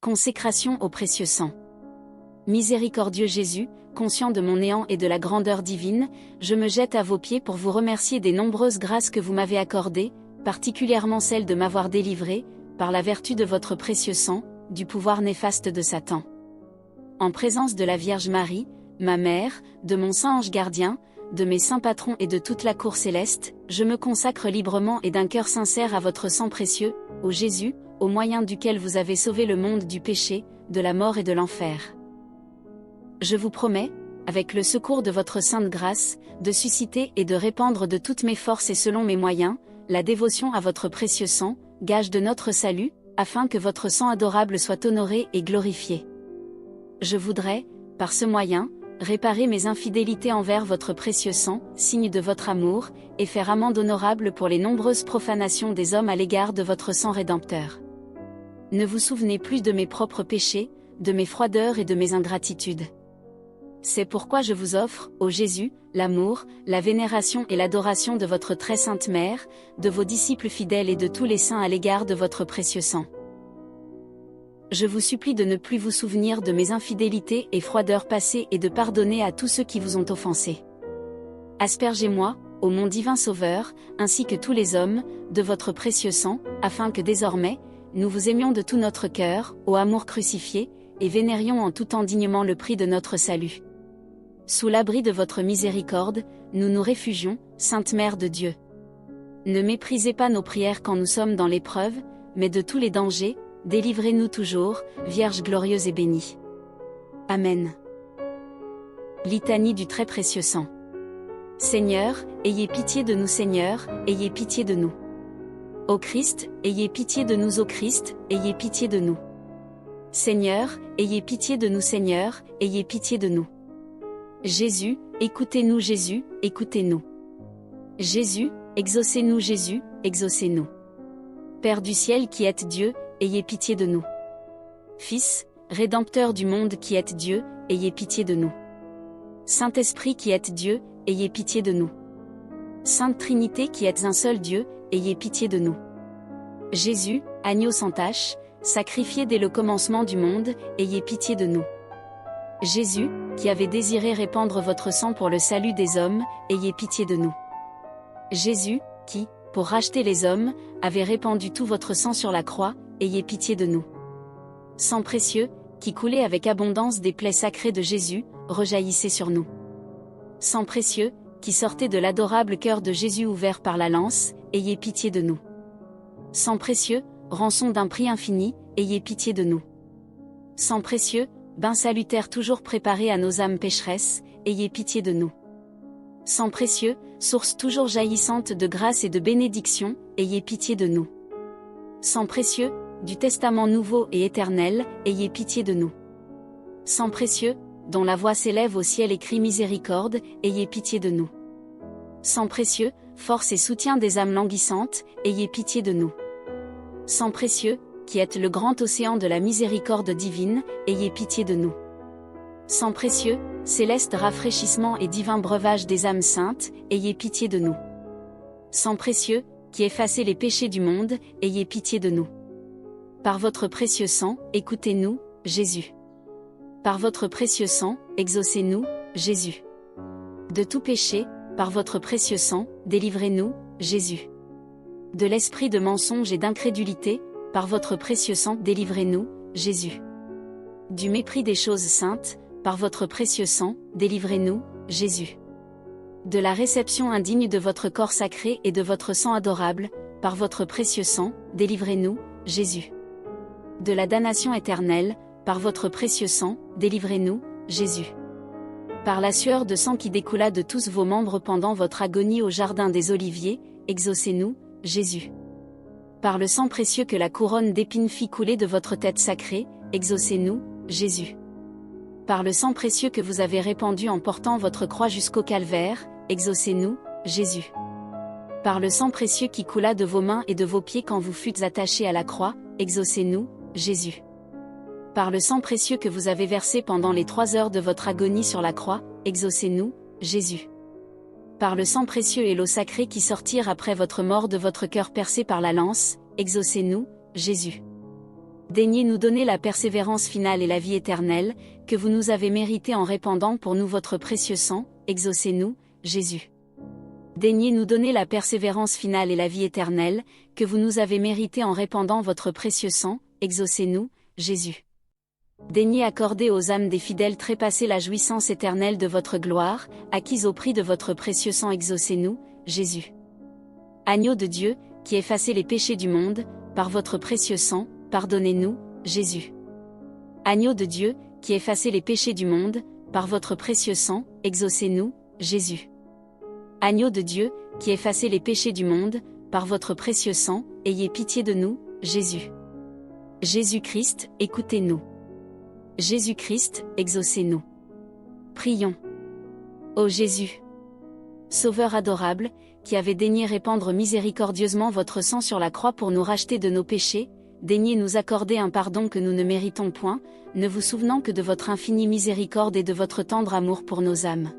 Consécration au précieux sang. Miséricordieux Jésus, conscient de mon néant et de la grandeur divine, je me jette à vos pieds pour vous remercier des nombreuses grâces que vous m'avez accordées, particulièrement celle de m'avoir délivré, par la vertu de votre précieux sang, du pouvoir néfaste de Satan. En présence de la Vierge Marie, ma mère, de mon saint ange gardien, de mes saints patrons et de toute la cour céleste, je me consacre librement et d'un cœur sincère à votre sang précieux, ô Jésus, au moyen duquel vous avez sauvé le monde du péché, de la mort et de l'enfer. Je vous promets, avec le secours de votre sainte grâce, de susciter et de répandre de toutes mes forces et selon mes moyens, la dévotion à votre précieux sang, gage de notre salut, afin que votre sang adorable soit honoré et glorifié. Je voudrais, par ce moyen, réparer mes infidélités envers votre précieux sang, signe de votre amour, et faire amende honorable pour les nombreuses profanations des hommes à l'égard de votre sang rédempteur. Ne vous souvenez plus de mes propres péchés, de mes froideurs et de mes ingratitudes. C'est pourquoi je vous offre, ô Jésus, l'amour, la vénération et l'adoration de votre très sainte mère, de vos disciples fidèles et de tous les saints à l'égard de votre précieux sang. Je vous supplie de ne plus vous souvenir de mes infidélités et froideurs passées et de pardonner à tous ceux qui vous ont offensé. Aspergez-moi, ô mon divin Sauveur, ainsi que tous les hommes, de votre précieux sang, afin que désormais, nous vous aimions de tout notre cœur, ô amour crucifié, et vénérions en tout temps dignement le prix de notre salut. Sous l'abri de votre miséricorde, nous nous réfugions, Sainte Mère de Dieu. Ne méprisez pas nos prières quand nous sommes dans l'épreuve, mais de tous les dangers, délivrez-nous toujours, Vierge glorieuse et bénie. Amen. Litanie du très précieux sang. Seigneur, ayez pitié de nous. Seigneur, ayez pitié de nous. Ô Christ, ayez pitié de nous. Ô Christ, ayez pitié de nous. Seigneur, ayez pitié de nous. Seigneur, ayez pitié de nous. Jésus, écoutez-nous. Jésus, écoutez-nous. Jésus, exaucez-nous. Jésus, exaucez-nous. Père du ciel qui êtes Dieu, ayez pitié de nous. Fils, Rédempteur du monde qui êtes Dieu, ayez pitié de nous. Saint-Esprit qui êtes Dieu, ayez pitié de nous. Sainte Trinité qui êtes un seul Dieu, ayez pitié de nous. Jésus, agneau sans tache, sacrifié dès le commencement du monde, ayez pitié de nous. Jésus, qui avez désiré répandre votre sang pour le salut des hommes, ayez pitié de nous. Jésus, qui, pour racheter les hommes, avez répandu tout votre sang sur la croix, ayez pitié de nous. Sang précieux, qui coulait avec abondance des plaies sacrées de Jésus, rejaillissez sur nous. Sang précieux, qui sortait de l'adorable cœur de Jésus ouvert par la lance, ayez pitié de nous. Sang précieux, rançon d'un prix infini, ayez pitié de nous. Sang précieux, bain salutaire toujours préparé à nos âmes pécheresses, ayez pitié de nous. Sang précieux, source toujours jaillissante de grâce et de bénédiction, ayez pitié de nous. Sang précieux, du testament nouveau et éternel, ayez pitié de nous. Sang précieux, dont la voix s'élève au ciel et crie miséricorde, ayez pitié de nous. Sang précieux, force et soutien des âmes languissantes, ayez pitié de nous. Sang précieux, qui êtes le grand océan de la miséricorde divine, ayez pitié de nous. Sang précieux, céleste rafraîchissement et divin breuvage des âmes saintes, ayez pitié de nous. Sang précieux, qui effacez les péchés du monde, ayez pitié de nous. Par votre précieux sang, écoutez-nous, Jésus. Par votre précieux sang, exaucez-nous, Jésus. De tout péché, par votre précieux sang, délivrez-nous, Jésus. De l'esprit de mensonge et d'incrédulité, par votre précieux sang, délivrez-nous, Jésus. Du mépris des choses saintes, par votre précieux sang, délivrez-nous, Jésus. De la réception indigne de votre corps sacré et de votre sang adorable, par votre précieux sang, délivrez-nous, Jésus. De la damnation éternelle, par votre précieux sang, délivrez-nous, Jésus. Par la sueur de sang qui découla de tous vos membres pendant votre agonie au jardin des Oliviers, exaucez-nous, Jésus. Par le sang précieux que la couronne d'épines fit couler de votre tête sacrée, exaucez-nous, Jésus. Par le sang précieux que vous avez répandu en portant votre croix jusqu'au calvaire, exaucez-nous, Jésus. Par le sang précieux qui coula de vos mains et de vos pieds quand vous fûtes attachés à la croix, exaucez-nous, Jésus. Par le sang précieux que vous avez versé pendant les 3 heures de votre agonie sur la croix, exaucez-nous, Jésus. Par le sang précieux et l'eau sacrée qui sortirent après votre mort de votre cœur percé par la lance, exaucez-nous, Jésus. Daignez nous donner la persévérance finale et la vie éternelle, que vous nous avez méritée en répandant pour nous votre précieux sang, exaucez-nous, Jésus. Daignez nous donner la persévérance finale et la vie éternelle, que vous nous avez méritée en répandant votre précieux sang, exaucez-nous, Jésus. Daignez accorder aux âmes des fidèles trépassés la jouissance éternelle de votre gloire, acquise au prix de votre précieux sang, exaucez-nous, Jésus. Agneau de Dieu, qui effacez les péchés du monde, par votre précieux sang, pardonnez-nous, Jésus. Agneau de Dieu, qui effacez les péchés du monde, par votre précieux sang, exaucez-nous, Jésus. Agneau de Dieu, qui effacez les péchés du monde, par votre précieux sang, ayez pitié de nous, Jésus. Jésus-Christ, écoutez-nous. Jésus-Christ, exaucez-nous. Prions. Ô Jésus, Sauveur adorable, qui avez daigné répandre miséricordieusement votre sang sur la croix pour nous racheter de nos péchés, daignez nous accorder un pardon que nous ne méritons point, ne vous souvenant que de votre infinie miséricorde et de votre tendre amour pour nos âmes.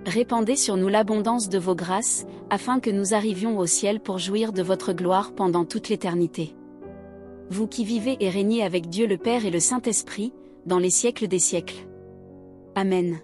Répandez sur nous l'abondance de vos grâces, afin que nous arrivions au ciel pour jouir de votre gloire pendant toute l'éternité. Vous qui vivez et régnez avec Dieu le Père et le Saint-Esprit, dans les siècles des siècles. Amen.